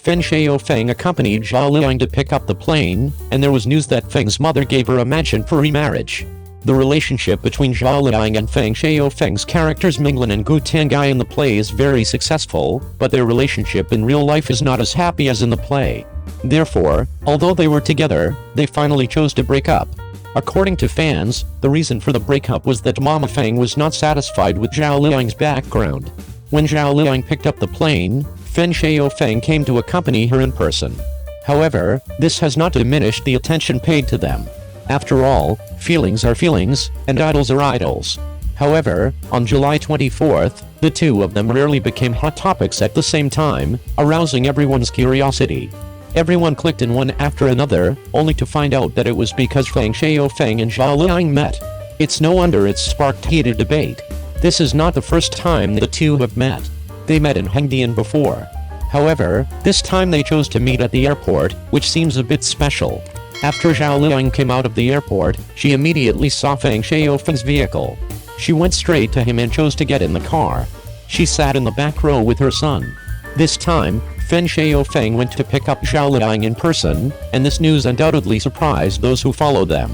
Feng Shaofeng accompanied Zhao Liying to pick up the plane, and there was news that Feng's mother gave her a mansion for remarriage. The relationship between Zhao Liying and Feng Shaofeng's characters Minglin and Gu Tangai in the play is very successful, but their relationship in real life is not as happy as in the play. Therefore, although they were together, they finally chose to break up. According to fans, the reason for the breakup was that Mama Feng was not satisfied with Zhao Liying's background. When Zhao Liying picked up the plane, Feng Shaofeng came to accompany her in person. However, this has not diminished the attention paid to them. After all, feelings are feelings, and idols are idols. However, on July 24th, the two of them rarely became hot topics at the same time, arousing everyone's curiosity. Everyone clicked in one after another, only to find out that it was because Feng Shaofeng and Zhao Liying met. It's no wonder it's sparked heated debate. This is not the first time the two have met. They met in Hengdian before. However, this time they chose to meet at the airport, which seems a bit special. After Zhao Liying came out of the airport, she immediately saw Feng Shaofeng's vehicle. She went straight to him and chose to get in the car. She sat in the back row with her son. This time, Feng Shaofeng went to pick up Zhao Liying in person, and this news undoubtedly surprised those who followed them.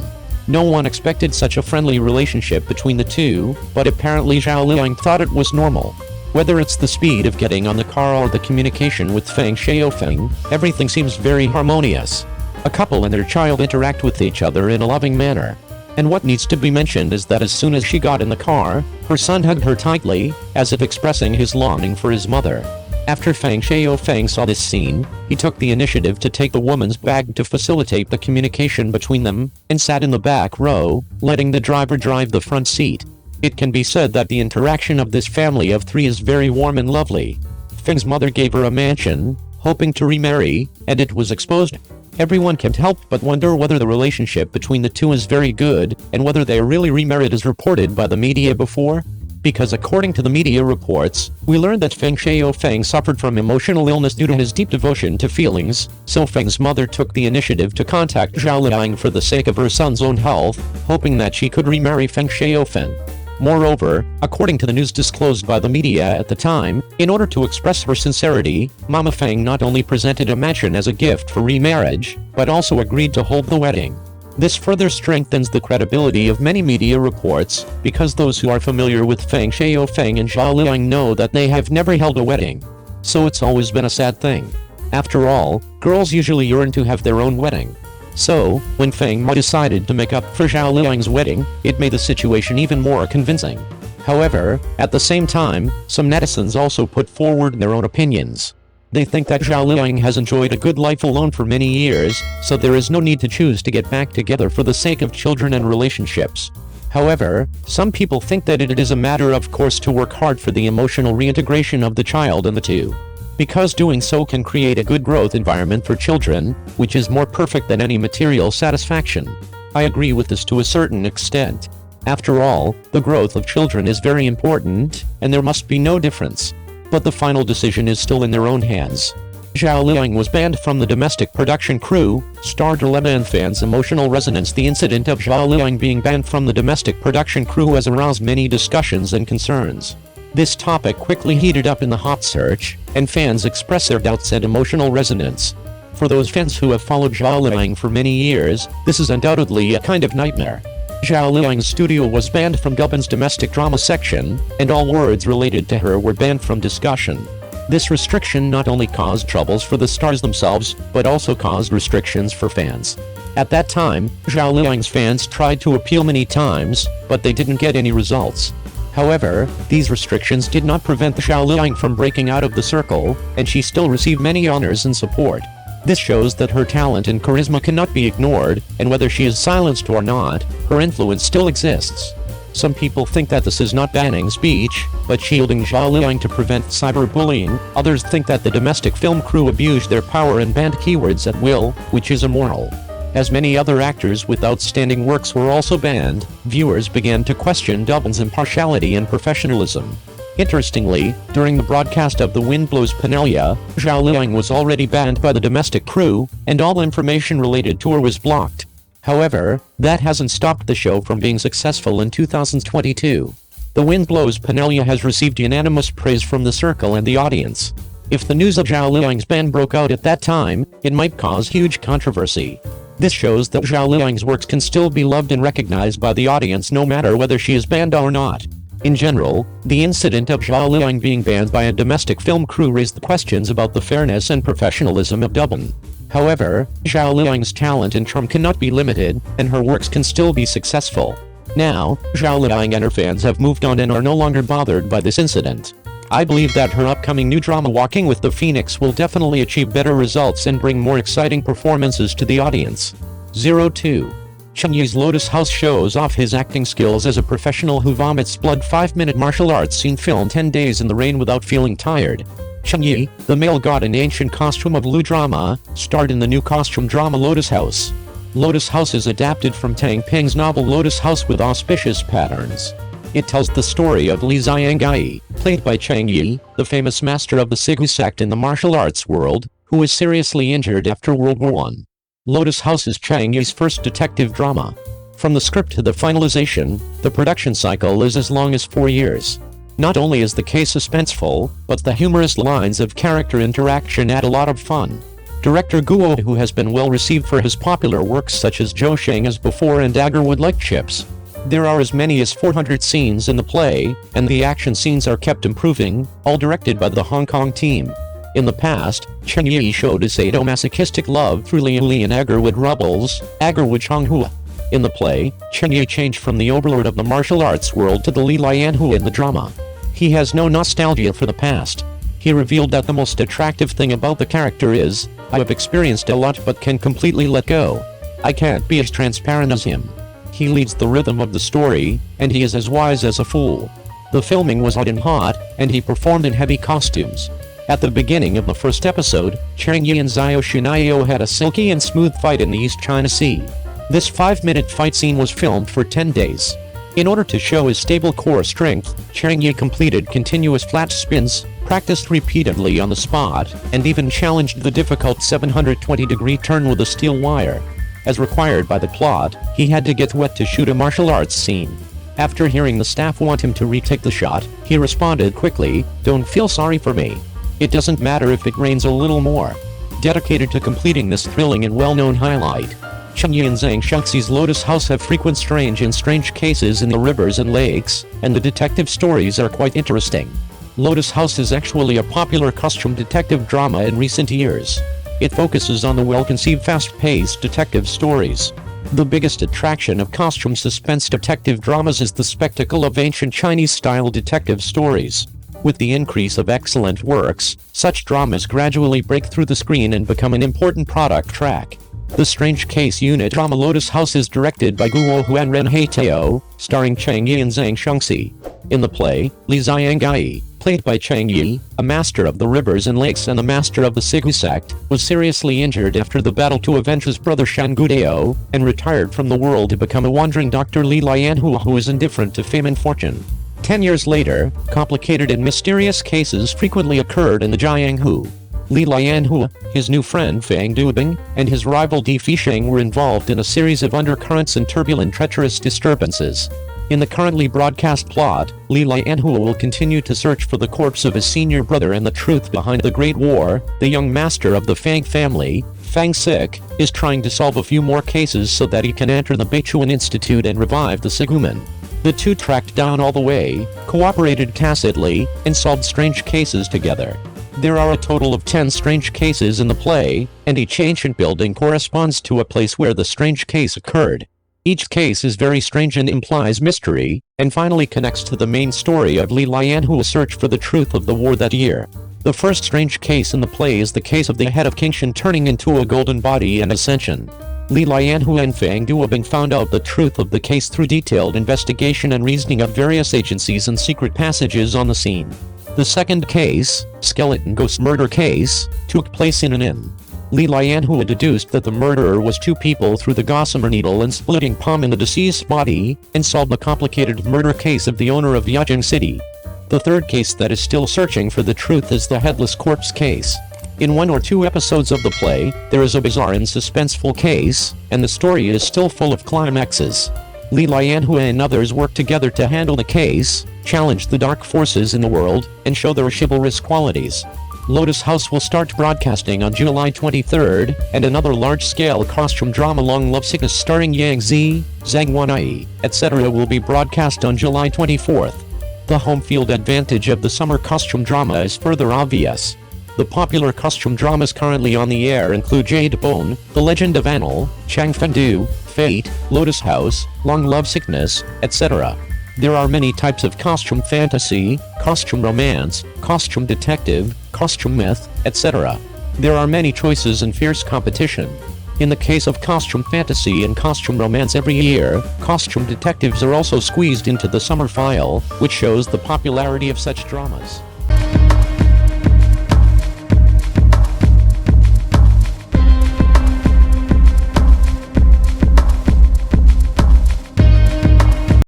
No one expected such a friendly relationship between the two, but apparently Zhao Liying thought it was normal. Whether it's the speed of getting on the car or the communication with Feng Shaofeng, everything seems very harmonious. A couple and their child interact with each other in a loving manner. And what needs to be mentioned is that as soon as she got in the car, her son hugged her tightly, as if expressing his longing for his mother. After Feng Shaofeng saw this scene, he took the initiative to take the woman's bag to facilitate the communication between them, and sat in the back row, letting the driver drive the front seat. It can be said that the interaction of this family of three is very warm and lovely. Feng's mother gave her a mansion, hoping to remarry, and it was exposed. Everyone can't help but wonder whether the relationship between the two is very good, and whether they are really remarried as reported by the media before. Because according to the media reports, we learned that Feng Shaofeng suffered from emotional illness due to his deep devotion to feelings, so Feng's mother took the initiative to contact Zhao Liying for the sake of her son's own health, hoping that she could remarry Feng Shaofeng. Moreover, according to the news disclosed by the media at the time, in order to express her sincerity, Mama Feng not only presented a mansion as a gift for remarriage, but also agreed to hold the wedding. This further strengthens the credibility of many media reports, because those who are familiar with Feng Shaofeng and Zhao Liying know that they have never held a wedding. So it's always been a sad thing. After all, girls usually yearn to have their own wedding. So, when Feng Ma decided to make up for Zhao Liying's wedding, it made the situation even more convincing. However, at the same time, some netizens also put forward their own opinions. They think that Zhao Liying has enjoyed a good life alone for many years, so there is no need to choose to get back together for the sake of children and relationships. However, some people think that it is a matter of course to work hard for the emotional reintegration of the child and the two. Because doing so can create a good growth environment for children, which is more perfect than any material satisfaction. I agree with this to a certain extent. After all, the growth of children is very important, and there must be no difference. But the final decision is still in their own hands. Zhao Liying was banned from the domestic production crew, star dilemma and fans' emotional resonance. The incident of Zhao Liying being banned from the domestic production crew has aroused many discussions and concerns. This topic quickly heated up in the hot search, and fans express their doubts and emotional resonance. For those fans who have followed Zhao Liying for many years, this is undoubtedly a kind of nightmare. Zhao Liying's studio was banned from Dubin's domestic drama section, and all words related to her were banned from discussion. This restriction not only caused troubles for the stars themselves, but also caused restrictions for fans. At that time, Zhao Liying's fans tried to appeal many times, but they didn't get any results. However, these restrictions did not prevent Zhao Liying from breaking out of the circle, and she still received many honors and support. This shows that her talent and charisma cannot be ignored, and whether she is silenced or not, her influence still exists. Some people think that this is not banning speech, but shielding Zhao Liying to prevent cyberbullying. Others think that the domestic film crew abused their power and banned keywords at will, which is immoral. As many other actors with outstanding works were also banned, viewers began to question Dubin's impartiality and professionalism. Interestingly, during the broadcast of The Wind Blows Penelia, Zhao Liying was already banned by the domestic crew, and all information related to her was blocked. However, that hasn't stopped the show from being successful in 2022. The Wind Blows Penelia has received unanimous praise from the circle and the audience. If the news of Zhao Liying's ban broke out at that time, it might cause huge controversy. This shows that Zhao Liying's works can still be loved and recognized by the audience no matter whether she is banned or not. In general, the incident of Zhao Liying being banned by a domestic film crew raised questions about the fairness and professionalism of dubbing. However, Zhao Liying's talent and charm cannot be limited, and her works can still be successful. Now, Zhao Liying and her fans have moved on and are no longer bothered by this incident. I believe that her upcoming new drama Walking with the Phoenix will definitely achieve better results and bring more exciting performances to the audience. 02. Cheng Yi's Lotus House shows off his acting skills as a professional who vomits blood. 5-minute martial arts scene filmed 10 days in the rain without feeling tired. Cheng Yi, the male god in ancient costume of Lu drama, starred in the new costume drama Lotus House. Lotus House is adapted from Tang Ping's novel Lotus House with auspicious patterns. It tells the story of Li Ziyangai, played by Cheng Yi, the famous master of the Sigu sect in the martial arts world, who was seriously injured after World War I. Lotus House is Cheng Yi's first detective drama. From the script to the finalization, the production cycle is as long as 4 years. Not only is the case suspenseful, but the humorous lines of character interaction add a lot of fun. Director Guo, who has been well received for his popular works such as Zhou Sheng as Before and Dagger Would Like Chips. There are as many as 400 scenes in the play, and the action scenes are kept improving, all directed by the Hong Kong team. In the past, Cheng Yi showed his sadomasochistic love through Lian Li and Agarwood Rubbles, Agarwood Changhua. In the play, Cheng Yi changed from the overlord of the martial arts world to the Li Lianhua in the drama. He has no nostalgia for the past. He revealed that the most attractive thing about the character is, I have experienced a lot but can completely let go. I can't be as transparent as him. He leads the rhythm of the story, and he is as wise as a fool. The filming was hot, and he performed in heavy costumes. At the beginning of the first episode, Cheng Yi and Zhao Shunaiyo had a silky and smooth fight in the East China Sea. This 5-minute fight scene was filmed for 10 days. In order to show his stable core strength, Cheng Yi completed continuous flat spins, practiced repeatedly on the spot, and even challenged the difficult 720-degree turn with a steel wire. As required by the plot, he had to get wet to shoot a martial arts scene. After hearing the staff want him to retake the shot, he responded quickly, "Don't feel sorry for me. It doesn't matter if it rains a little more." Dedicated to completing this thrilling and well-known highlight, Cheng Yi and Zhang Shuxi's Lotus House have frequent strange cases in the rivers and lakes, and the detective stories are quite interesting. Lotus House is actually a popular costume detective drama in recent years. It focuses on the well-conceived, fast-paced detective stories. The biggest attraction of costume suspense detective dramas is the spectacle of ancient Chinese-style detective stories. With the increase of excellent works, such dramas gradually break through the screen and become an important product track. The Strange Case Unit drama Lotus House is directed by Guo Huanren Heitao, starring Cheng Yi and Zhang Shuxi. In the play, Li Ziyangai, played by Cheng Yi, a master of the rivers and lakes and the master of the Sigu sect, was seriously injured after the battle to avenge his brother Shangudeo, and retired from the world to become a wandering Dr. Li Lianhua who is indifferent to fame and fortune. 10 years later, complicated and mysterious cases frequently occurred in the Jianghu. Li Lianhua, his new friend Fang Dubing, and his rival Di Fisheng were involved in a series of undercurrents and turbulent treacherous disturbances. In the currently broadcast plot, Li Lianhua will continue to search for the corpse of his senior brother and the truth behind the Great War. The young master of the Fang family, Fang Sik, is trying to solve a few more cases so that he can enter the Beichuan Institute and revive the Sigumen. The two tracked down all the way, cooperated tacitly, and solved strange cases together. There are a total of 10 strange cases in the play, and each ancient building corresponds to a place where the strange case occurred. Each case is very strange and implies mystery, and finally connects to the main story of Li Lianhua's search for the truth of the war that year. The first strange case in the play is the case of the head of Qingshan turning into a golden body and ascension. Li Lianhua and Fang Duobing found out the truth of the case through detailed investigation and reasoning of various agencies and secret passages on the scene. The second case, Skeleton Ghost Murder Case, took place in an inn. Li Lianhua deduced that the murderer was two people through the gossamer needle and splitting palm in the deceased's body, and solved the complicated murder case of the owner of Yajing City. The third case that is still searching for the truth is the headless corpse case. In 1 or 2 episodes of the play, there is a bizarre and suspenseful case, and the story is still full of climaxes. Li Lianhua and others work together to handle the case, challenge the dark forces in the world, and show their chivalrous qualities. Lotus House will start broadcasting on July 23rd, and another large-scale costume drama Long Lovesickness starring Yang Zi, Zhang Wanyi, etc. will be broadcast on July 24th. The home field advantage of the summer costume drama is further obvious. The popular costume dramas currently on the air include Jade Bone, The Legend of Anil, Chang Fengdu, Fate, Lotus House, Long Lovesickness, etc. There are many types of costume fantasy, costume romance, costume detective, costume myth, etc. There are many choices and fierce competition. In the case of costume fantasy and costume romance every year, costume detectives are also squeezed into the summer file, which shows the popularity of such dramas.